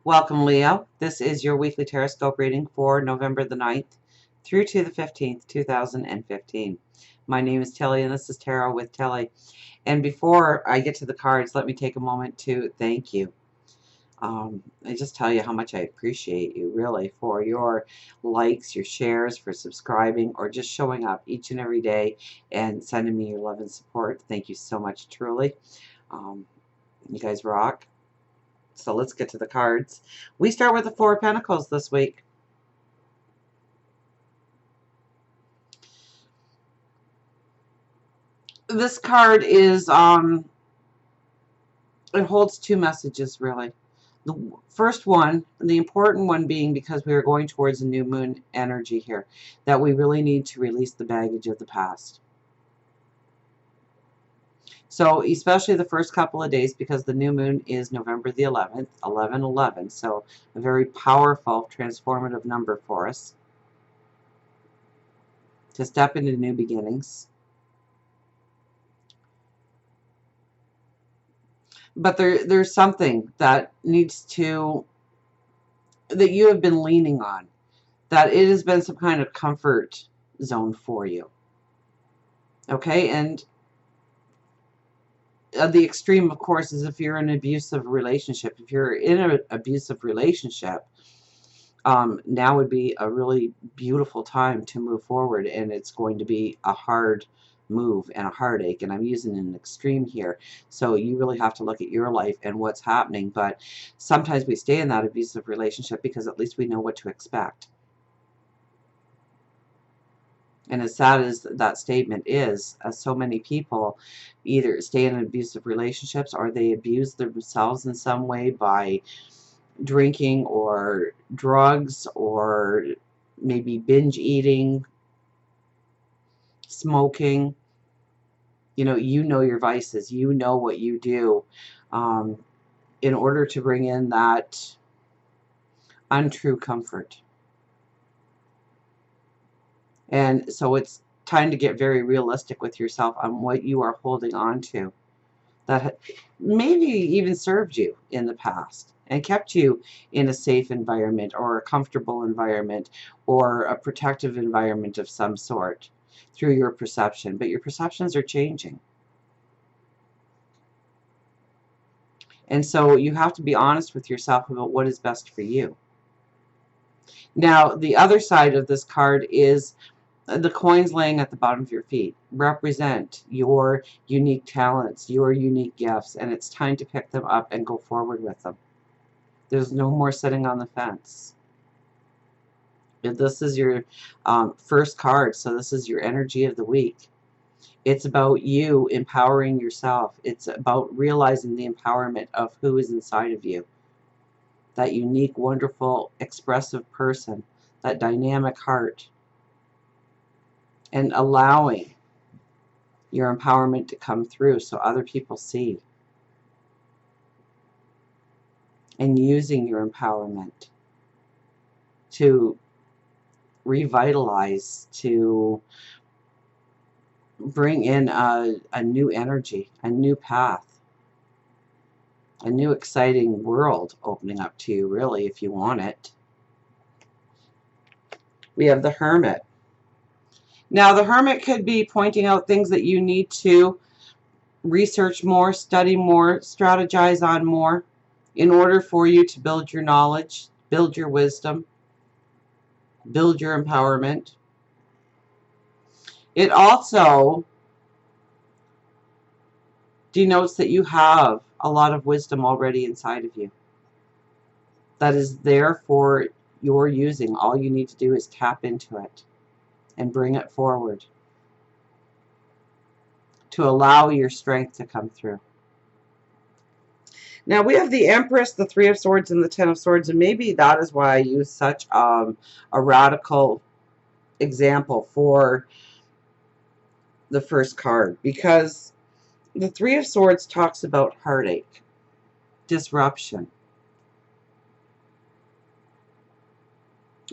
Welcome, Leo. This is your weekly Teroscope reading for November the 9th through to the 15th, 2015. My name is Tilly, and this is Tarot with Tilly. And before I get to the cards, let me take a moment to thank you. I just tell you how much I appreciate you, really, for your likes, your shares, for subscribing, or just showing up each and every day and sending me your love and support. Thank you so much, truly. You guys rock. So let's get to the cards. We start with the Four of Pentacles this week. This card is, it holds two messages, really. The first one, the important one being because we are going towards a new moon energy here, that we really need to release the baggage of the past. So especially the first couple of days, because the new moon is November the 11th, 11/11, so a very powerful, transformative number for us to step into new beginnings. But there's something that needs to, that you have been leaning on, that it has been some kind of comfort zone for you. Okay, and the extreme, of course, is if you're in an abusive relationship. If you're in an abusive relationship, now would be a really beautiful time to move forward, and it's going to be a hard move and a heartache, and I'm using an extreme here, so you really have to look at your life and what's happening. But sometimes we stay in that abusive relationship because at least we know what to expect. And as sad as that statement is, so many people either stay in abusive relationships or they abuse themselves in some way by drinking or drugs or maybe binge eating, smoking. You know your vices. You know what you do in order to bring in that untrue comfort. And so it's time to get very realistic with yourself on what you are holding on to that maybe even served you in the past and kept you in a safe environment or a comfortable environment or a protective environment of some sort through your perception. But your perceptions are changing. And so you have to be honest with yourself about what is best for you. Now, the other side of this card is the coins laying at the bottom of your feet represent your unique talents, your unique gifts, and it's time to pick them up and go forward with them. There's no more sitting on the fence. This is your first card, so this is your energy of the week. It's about you empowering yourself. It's about realizing the empowerment of who is inside of you. That unique, wonderful, expressive person, that dynamic heart. And allowing your empowerment to come through so other people see. And using your empowerment to revitalize, to bring in a new energy, a new path, a new exciting world opening up to you, really, if you want it. We have the Hermit. Now, the Hermit could be pointing out things that you need to research more, study more, strategize on more in order for you to build your knowledge, build your wisdom, build your empowerment. It also denotes that you have a lot of wisdom already inside of you that is there for your using. All you need to do is tap into it and bring it forward to allow your strength to come through. Now we have the Empress, the Three of Swords, and the Ten of Swords, and maybe that is why I use such a radical example for the first card, because the Three of Swords talks about heartache, disruption.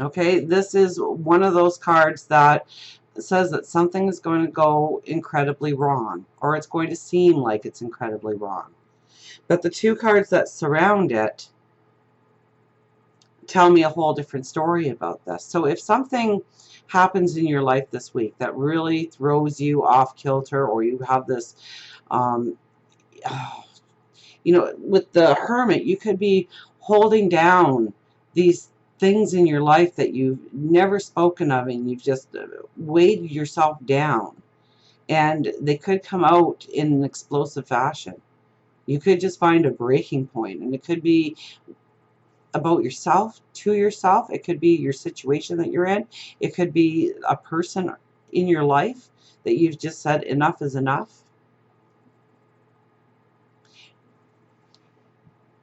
Okay, this is one of those cards that says that something is going to go incredibly wrong, or it's going to seem like it's incredibly wrong. But the two cards that surround it tell me a whole different story about this. So if something happens in your life this week that really throws you off kilter, or you have this, um, you know, with the Hermit, you could be holding down these things in your life that you've never spoken of, and you've just weighed yourself down, and they could come out in an explosive fashion. You could just find a breaking point, and it could be about yourself, to yourself. It could be your situation that you're in. It could be a person in your life that you've just said enough is enough.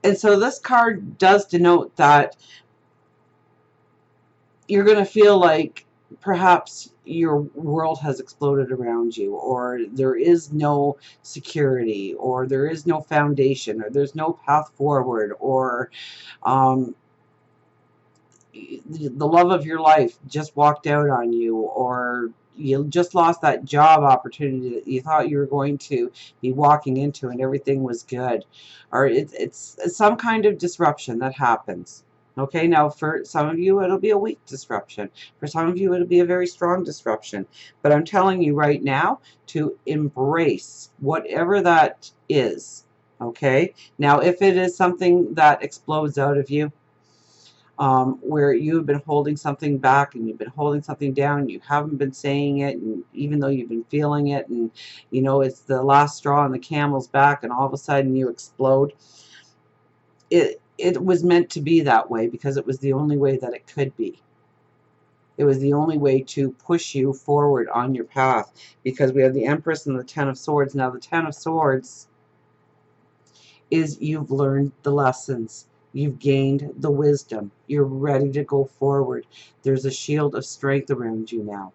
And so this card does denote that you're going to feel like perhaps your world has exploded around you, or there is no security, or there is no foundation, or there's no path forward, or um, the love of your life just walked out on you, or you just lost that job opportunity that you thought you were going to be walking into and everything was good, or it's some kind of disruption that happens. Okay, now for some of you it'll be a weak disruption. For some of you it'll be a very strong disruption. But I'm telling you right now to embrace whatever that is. Okay, now if it is something that explodes out of you, where you've been holding something back and you've been holding something down, and you haven't been saying it, and even though you've been feeling it, and you know it's the last straw on the camel's back, and all of a sudden you explode. It was meant to be that way because it was the only way that it could be. It was the only way to push you forward on your path, because we have the Empress and the Ten of Swords. Now the Ten of Swords is you've learned the lessons. You've gained the wisdom. You're ready to go forward. There's a shield of strength around you now.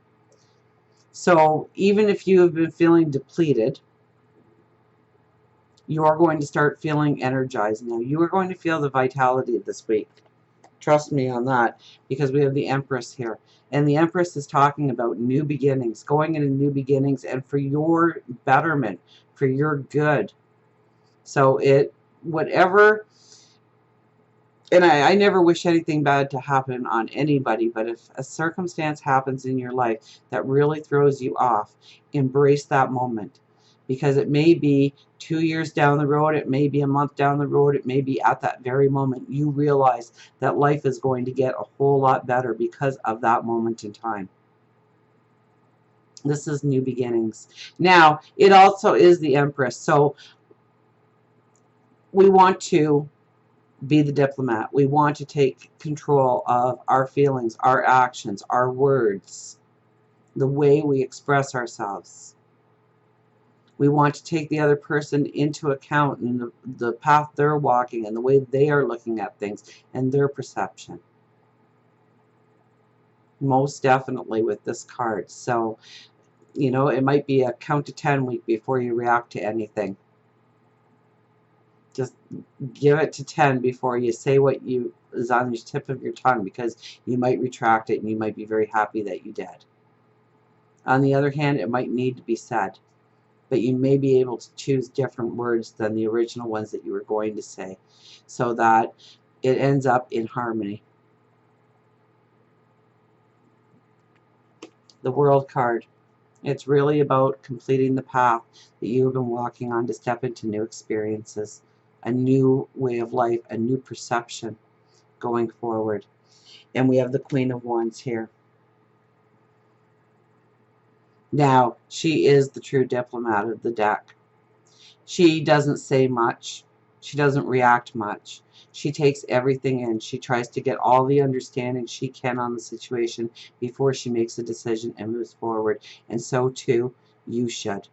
So even if you have been feeling depleted, you are going to start feeling energized now. You are going to feel the vitality this week. Trust me on that, because we have the Empress here. And the Empress is talking about new beginnings, going into new beginnings, and for your betterment, for your good. So whatever, and I never wish anything bad to happen on anybody, but if a circumstance happens in your life that really throws you off, embrace that moment. Because it may be 2 years down the road, it may be a month down the road, it may be at that very moment you realize that life is going to get a whole lot better because of that moment in time. This is new beginnings. Now, it also is the Empress, so we want to be the diplomat. We want to take control of our feelings, our actions, our words, the way we express ourselves. We want to take the other person into account and the path they're walking and the way they are looking at things and their perception. Most definitely with this card. So, you know, it might be a count to 10 week before you react to anything. Just give it to 10 before you say what is on the tip of your tongue, because you might retract it and you might be very happy that you did. On the other hand, it might need to be said, but you may be able to choose different words than the original ones that you were going to say, so that it ends up in harmony. The World card. It's really about completing the path that you have been walking on to step into new experiences, a new way of life, a new perception going forward. And we have the Queen of Wands here. Now, she is the true diplomat of the deck. She doesn't say much. She doesn't react much. She takes everything in. She tries to get all the understanding she can on the situation before she makes a decision and moves forward. And so, too, you should.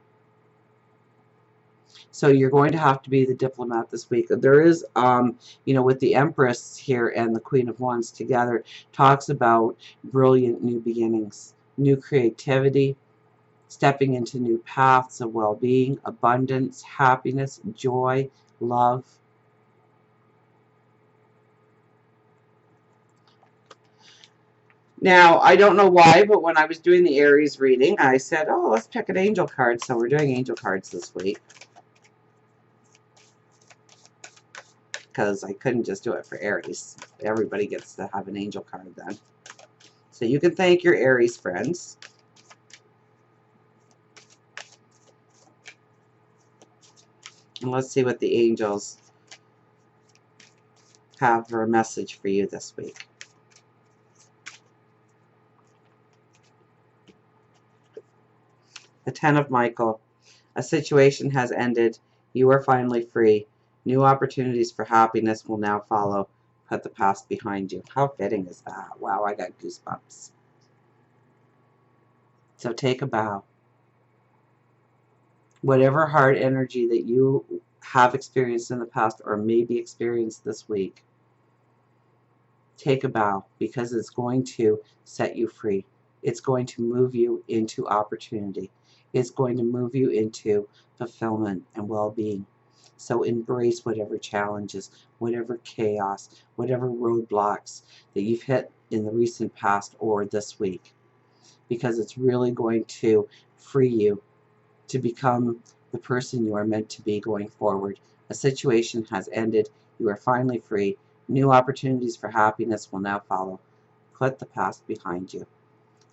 So you're going to have to be the diplomat this week. There is, you know, with the Empress here and the Queen of Wands together, talks about brilliant new beginnings, new creativity, stepping into new paths of well-being, abundance, happiness, joy, love. Now, I don't know why, but when I was doing the Aries reading, I said, oh, let's pick an angel card. So we're doing angel cards this week. because I couldn't just do it for Aries. Everybody gets to have an angel card then. So you can thank your Aries friends. And let's see what the angels have for a message for you this week. The Ten of Michael. A situation has ended. You are finally free. New opportunities for happiness will now follow. Put the past behind you. How fitting is that? Wow, I got goosebumps. So take a bow. Whatever hard energy that you have experienced in the past or maybe experienced this week, take a bow, because it's going to set you free. It's going to move you into opportunity. It's going to move you into fulfillment and well-being. So embrace whatever challenges, whatever chaos, whatever roadblocks that you've hit in the recent past or this week, because it's really going to free you to become the person you are meant to be going forward. A situation has ended. You are finally free. New opportunities for happiness will now follow. Put the past behind you.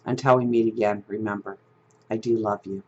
Until we meet again, remember, I do love you.